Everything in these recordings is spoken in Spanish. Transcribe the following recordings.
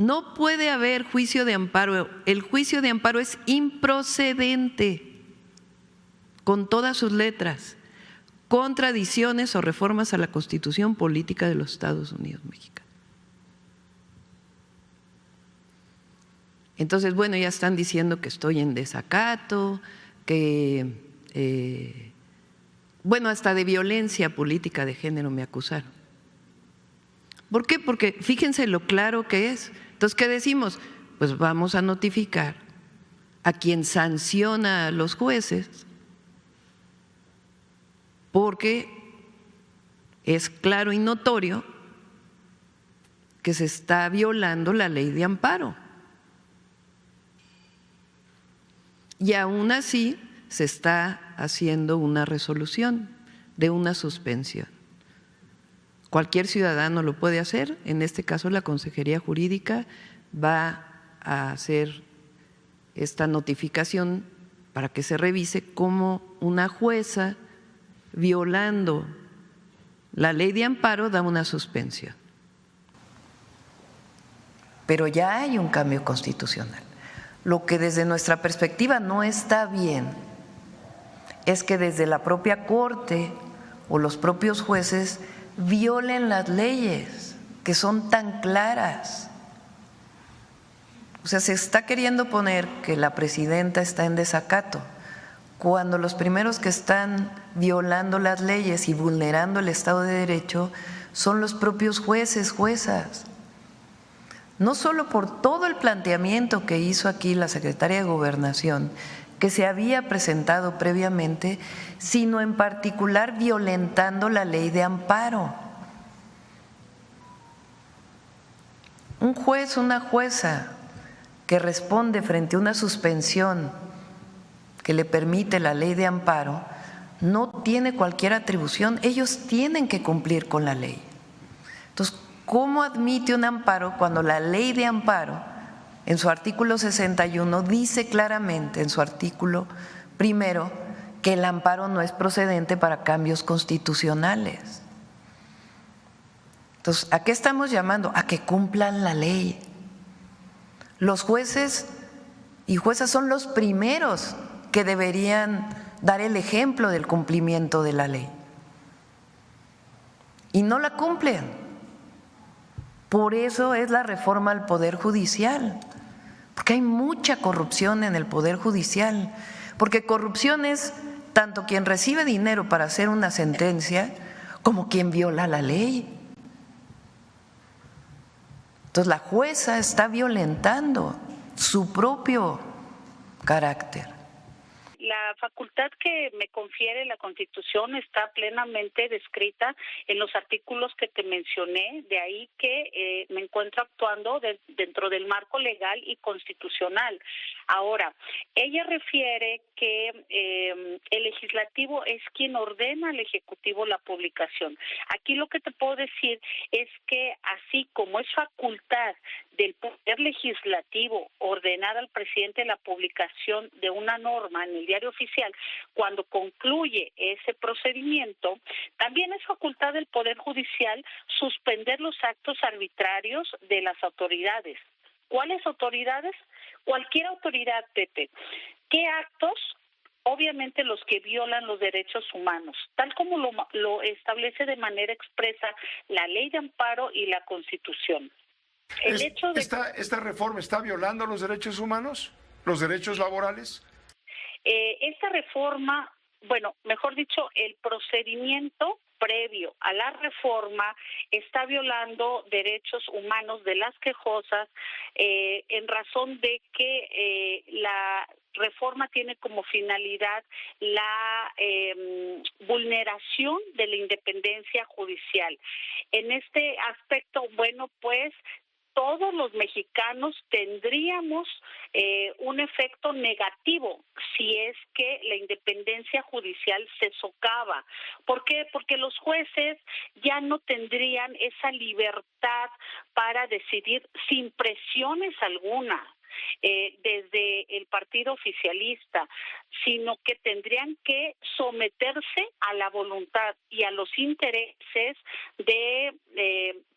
No puede haber juicio de amparo. El juicio de amparo es improcedente con todas sus letras, contradicciones o reformas a la Constitución Política de los Estados Unidos Mexicanos. Entonces, bueno, ya están diciendo que estoy en desacato, que, bueno, hasta de violencia política de género me acusaron. ¿Por qué? Porque fíjense lo claro que es. Entonces, ¿qué decimos? Pues vamos a notificar a quien sanciona a los jueces, porque es claro y notorio que se está violando la ley de amparo. Y aún así se está haciendo una resolución de una suspensión. Cualquier ciudadano lo puede hacer, en este caso la Consejería Jurídica va a hacer esta notificación para que se revise cómo una jueza, violando la ley de amparo, da una suspensión. Pero ya hay un cambio constitucional. Lo que desde nuestra perspectiva no está bien es que desde la propia Corte o los propios jueces violen las leyes que son tan claras. O sea, se está queriendo poner que la presidenta está en desacato, cuando los primeros que están violando las leyes y vulnerando el Estado de Derecho son los propios jueces, juezas. No solo por todo el planteamiento que hizo aquí la secretaria de Gobernación, que se había presentado previamente, sino en particular violentando la ley de amparo. Un juez, una jueza que responde frente a una suspensión que le permite la ley de amparo, no tiene cualquier atribución, ellos tienen que cumplir con la ley. Entonces, ¿cómo admite un amparo cuando la ley de amparo, en su artículo 61, dice claramente en su artículo primero que el amparo no es procedente para cambios constitucionales? Entonces, ¿a qué estamos llamando? A que cumplan la ley. Los jueces y juezas son los primeros que deberían dar el ejemplo del cumplimiento de la ley. Y no la cumplen. Por eso es la reforma al Poder Judicial, porque hay mucha corrupción en el Poder Judicial, porque corrupción es tanto quien recibe dinero para hacer una sentencia como quien viola la ley. Entonces la jueza está violentando su propio carácter. La facultad que me confiere la Constitución está plenamente descrita en los artículos que te mencioné, de ahí que me encuentro actuando dentro del marco legal y constitucional. Ahora, ella refiere que el legislativo es quien ordena al Ejecutivo la publicación. Aquí lo que te puedo decir es que así como es facultad del Poder Legislativo ordenar al presidente la publicación de una norma en el Diario Oficial, cuando concluye ese procedimiento, también es facultad del Poder Judicial suspender los actos arbitrarios de las autoridades. ¿Cuáles autoridades? Cualquier autoridad, Pepe. ¿Qué actos? Obviamente los que violan los derechos humanos, tal como lo establece de manera expresa la Ley de Amparo y la Constitución. ¿Esta reforma está violando los derechos humanos, los derechos laborales? Esta reforma, bueno, mejor dicho, el procedimiento previo a la reforma está violando derechos humanos de las quejosas en razón de que la reforma tiene como finalidad la vulneración de la independencia judicial. En este aspecto, bueno, pues todos los mexicanos tendríamos un efecto negativo si es que la independencia judicial se socava. ¿Por qué? Porque los jueces ya no tendrían esa libertad para decidir sin presiones alguna. desde el partido oficialista, sino que tendrían que someterse a la voluntad y a los intereses de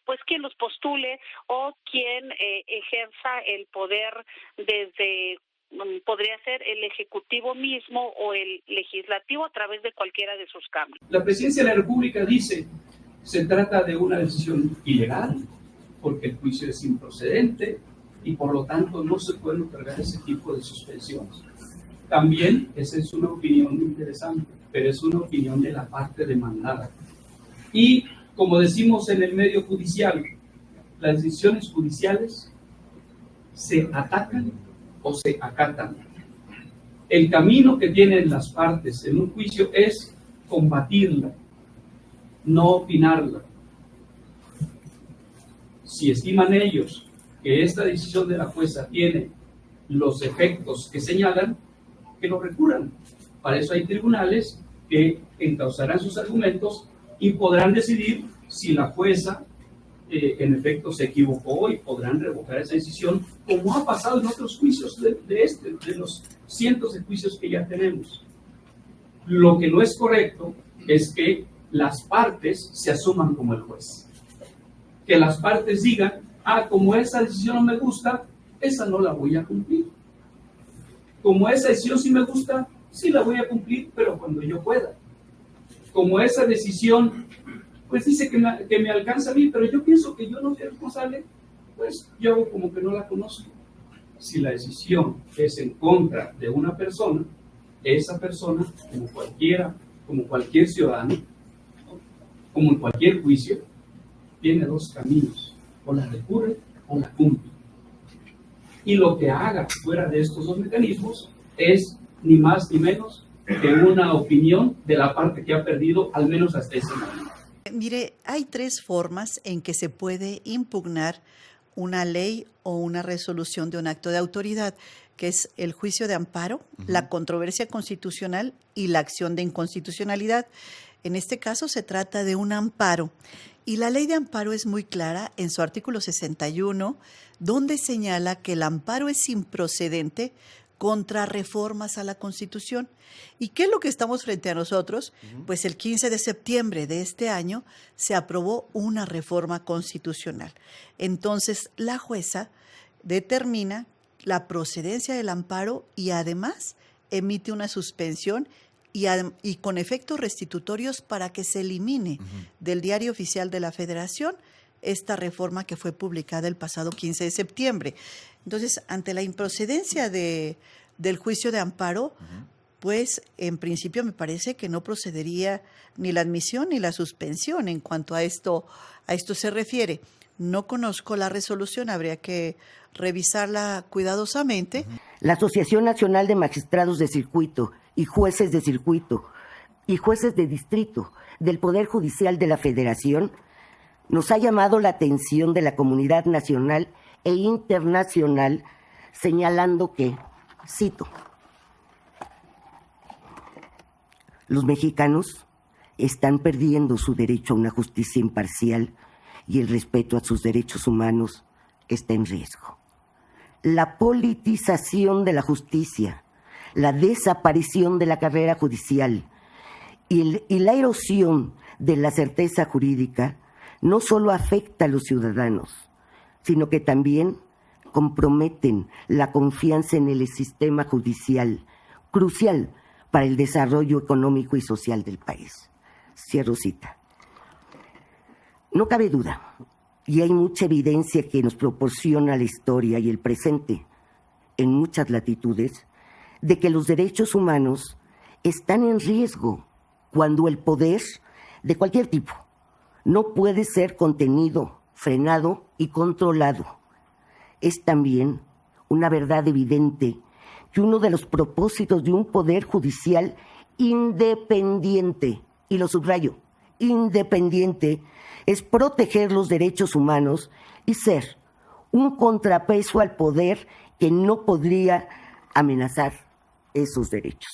pues quien los postule o quien ejerza el poder desde, podría ser el Ejecutivo mismo o el Legislativo a través de cualquiera de sus cámaras. La Presidencia de la República dice, se trata de una decisión ilegal, porque el juicio es improcedente y por lo tanto no se pueden otorgar ese tipo de suspensiones. También esa es una opinión interesante, pero es una opinión de la parte demandada. Y como decimos en el medio judicial, las decisiones judiciales se atacan o se acatan. El camino que tienen las partes en un juicio es combatirla, no opinarla. Si estiman ellos que esta decisión de la jueza tiene los efectos que señalan, que lo recurran. Para eso hay tribunales que encauzarán sus argumentos y podrán decidir si la jueza en efecto se equivocó y podrán revocar esa decisión, como ha pasado en otros juicios de los cientos de juicios que ya tenemos. Lo que no es correcto es que las partes se asuman como el juez. Que las partes digan, como esa decisión no me gusta, esa no la voy a cumplir. Como esa decisión sí me gusta, sí la voy a cumplir, pero cuando yo pueda. Como esa decisión, pues dice que me alcanza a mí, pero yo pienso que yo no soy responsable, pues yo hago como que no la conozco. Si la decisión es en contra de una persona, esa persona, como cualquier ciudadano, como en cualquier juicio, tiene dos caminos, o la recurre o la cumple. Y lo que haga fuera de estos dos mecanismos es ni más ni menos que una opinión de la parte que ha perdido, al menos hasta ese momento. Mire, hay tres formas en que se puede impugnar una ley o una resolución de un acto de autoridad, que es el juicio de amparo, la controversia constitucional y la acción de inconstitucionalidad. En este caso se trata de un amparo. Y la ley de amparo es muy clara en su artículo 61, donde señala que el amparo es improcedente contra reformas a la Constitución. ¿Y qué es lo que estamos frente a nosotros? Pues el 15 de septiembre de este año se aprobó una reforma constitucional. Entonces, la jueza determina la procedencia del amparo y además emite una suspensión y con efectos restitutorios para que se elimine del Diario Oficial de la Federación esta reforma que fue publicada el pasado 15 de septiembre. Entonces, ante la improcedencia del juicio de amparo, pues en principio me parece que no procedería ni la admisión ni la suspensión en cuanto a esto se refiere. No conozco la resolución, habría que revisarla cuidadosamente. La Asociación Nacional de Magistrados de Circuito y Jueces de Circuito y Jueces de Distrito del Poder Judicial de la Federación nos ha llamado la atención de la comunidad nacional e internacional, señalando que, cito, los mexicanos están perdiendo su derecho a una justicia imparcial y el respeto a sus derechos humanos está en riesgo. La politización de la justicia, la desaparición de la carrera judicial y la erosión de la certeza jurídica no solo afecta a los ciudadanos, sino que también comprometen la confianza en el sistema judicial, crucial para el desarrollo económico y social del país. Cierro cita. No cabe duda, y hay mucha evidencia que nos proporciona la historia y el presente, en muchas latitudes, de que los derechos humanos están en riesgo cuando el poder, de cualquier tipo, no puede ser contenido, frenado y controlado. Es también una verdad evidente que uno de los propósitos de un poder judicial independiente, y lo subrayo, independiente, es proteger los derechos humanos y ser un contrapeso al poder que no podría amenazar esos derechos.